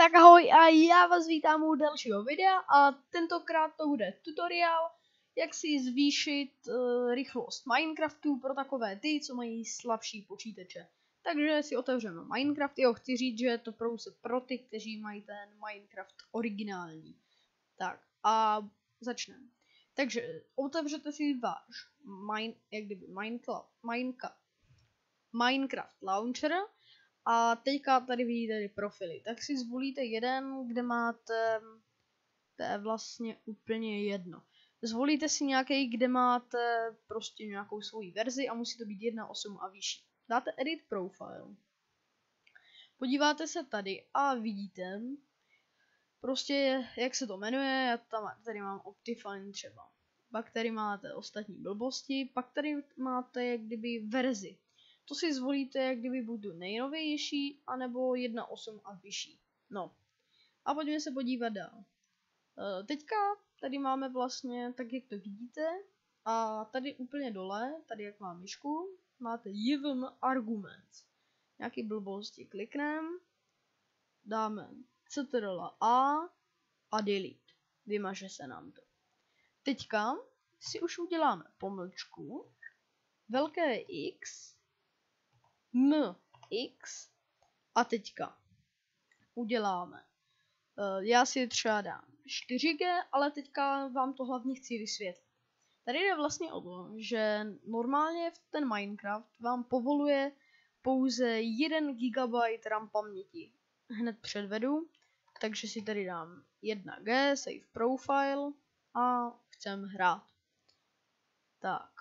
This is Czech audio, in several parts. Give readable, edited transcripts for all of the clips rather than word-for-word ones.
Tak ahoj a já vás vítám u dalšího videa a tentokrát to bude tutoriál, jak si zvýšit rychlost Minecraftu pro takové ty, co mají slabší počítače. Takže si otevřeme Minecraft, jo, chci říct, že je to pouze pro ty, kteří mají ten Minecraft originální. Tak a začneme. Takže otevřete si váš Minecraft Launcher. A teďka tady vidíte profily, tak si zvolíte jeden, kde máte, to je vlastně úplně jedno. Zvolíte si nějaký, kde máte prostě nějakou svoji verzi a musí to být 1.8 a vyšší. Dáte Edit Profile. Podíváte se tady a vidíte prostě, jak se to jmenuje, já tady mám Optifine třeba. Pak tady máte ostatní blbosti, pak tady máte jak kdyby verzi. To si zvolíte jak kdyby buď tu nejnovější, anebo 1.8 a vyšší. No. A pojďme se podívat dál. Teďka tady máme vlastně, tak jak to vidíte, a tady úplně dole, tady jak mám myšku, máte JVM Arguments. Nějaký blbosti klikneme, dáme Ctrl+A a delete. Vymaže se nám to. Teďka si už uděláme pomlčku, velké X, MX a teďka uděláme, já si třeba dám 4G, ale teďka vám to hlavně chci vysvětlit. Tady jde vlastně o to, že normálně v ten Minecraft vám povoluje pouze 1 GB RAM paměti. Hned předvedu, takže si tady dám 1G, save profile a chcem hrát. Tak,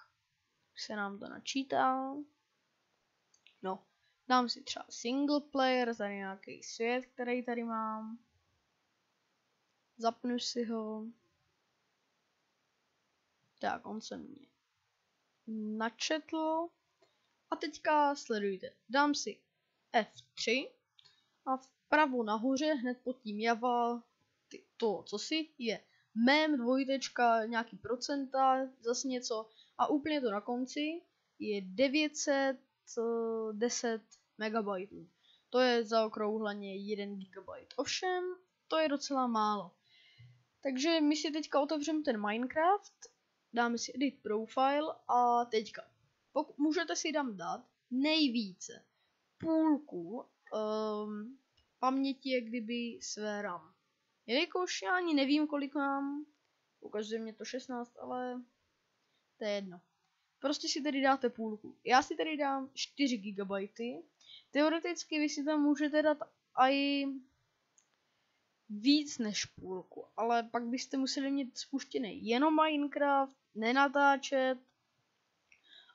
se nám to načítá. No, dám si třeba single player, tady nějaký svět, který tady mám. Zapnu si ho. Tak, on se mě načetl. A teďka sledujte. Dám si F3 a vpravo nahoře, hned pod tím Java, to, co si je mem, dvojtečka, nějaký procenta, zase něco. A úplně to na konci je 910 MB. To je zaokrouhleně 1 GB. Ovšem, to je docela málo. Takže my si teďka otevřeme ten Minecraft, dáme si Edit Profile a teďka. Můžete si tam dát nejvíce půlku paměti, jak kdyby své RAM. Jelikož já ani nevím, kolik mám, ukazuje mě to 16, ale to je jedno. Prostě si tady dáte půlku. Já si tady dám 4 GB. Teoreticky vy si tam můžete dát i víc než půlku, ale pak byste museli mít spuštěný jenom Minecraft, nenatáčet.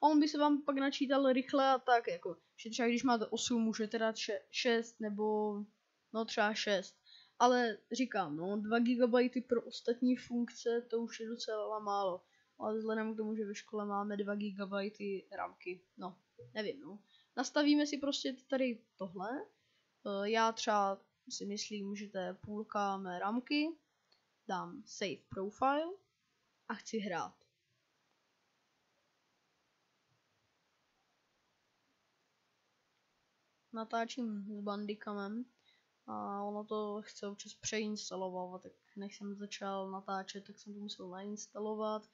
A on by se vám pak načítal rychle a tak, jako, že třeba když máte 8, můžete dát 6 nebo no třeba 6. Ale říkám, no 2 GB pro ostatní funkce, to už je docela málo. Ale vzhledem k tomu, že ve škole máme 2 GB ramky, no, nevím, no. Nastavíme si prostě tady tohle. Já třeba si myslím, že to je půlka mé ramky. Dám Save Profile a chci hrát. Natáčím s Bandicamem a ono to chce občas přeinstalovat, tak než jsem začal natáčet, tak jsem to musel nainstalovat.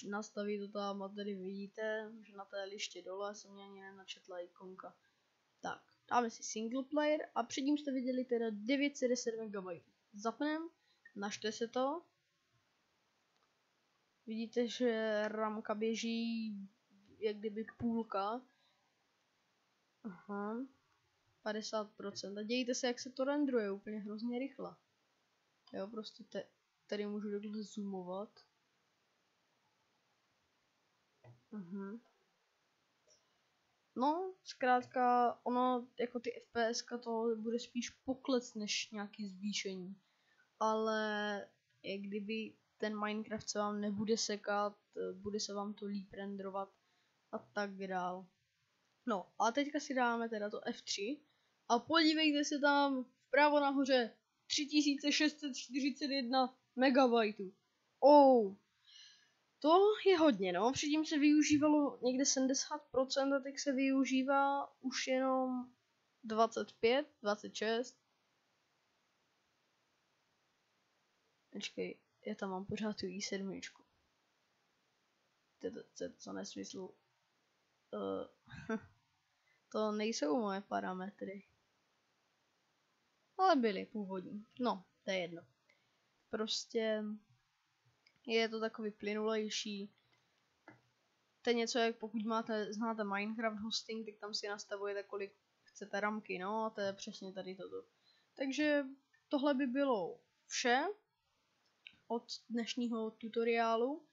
Nastavit to tam a tady vidíte, že na té liště dole se mě ani nenačetla ikonka. Tak, dáme si single player a předtím jste viděli teda 910 MB. Zapnem, našte se to. Vidíte, že ramka běží jak kdyby půlka. Aha, 50%. A dějte se, jak se to rendruje úplně hrozně rychle. Jo, prostě tady můžu takhle zoomovat. No, zkrátka, ono, jako ty FPSka, to bude spíš pokles než nějaký zvýšení. Ale jak kdyby ten Minecraft se vám nebude sekat, bude se vám to líp renderovat a tak dál. No, a teďka si dáme teda to F3 a podívejte se tam vpravo nahoře 3641 MB. Oh. To je hodně, no. Předtím se využívalo někde 70% a teď se využívá už jenom 25, 26. Počkej, já tam mám pořád tu i7. To nesmyslu. To nejsou moje parametry. Ale byly původní. No, to je jedno. Prostě je to takový plynulejší. To je něco, jak pokud znáte Minecraft hosting, tak tam si nastavujete, kolik chcete ramky, no a to je přesně tady toto. Takže tohle by bylo vše od dnešního tutoriálu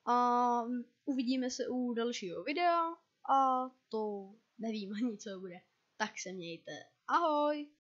a uvidíme se u dalšího videa a to nevím ani co bude. Tak se mějte. Ahoj!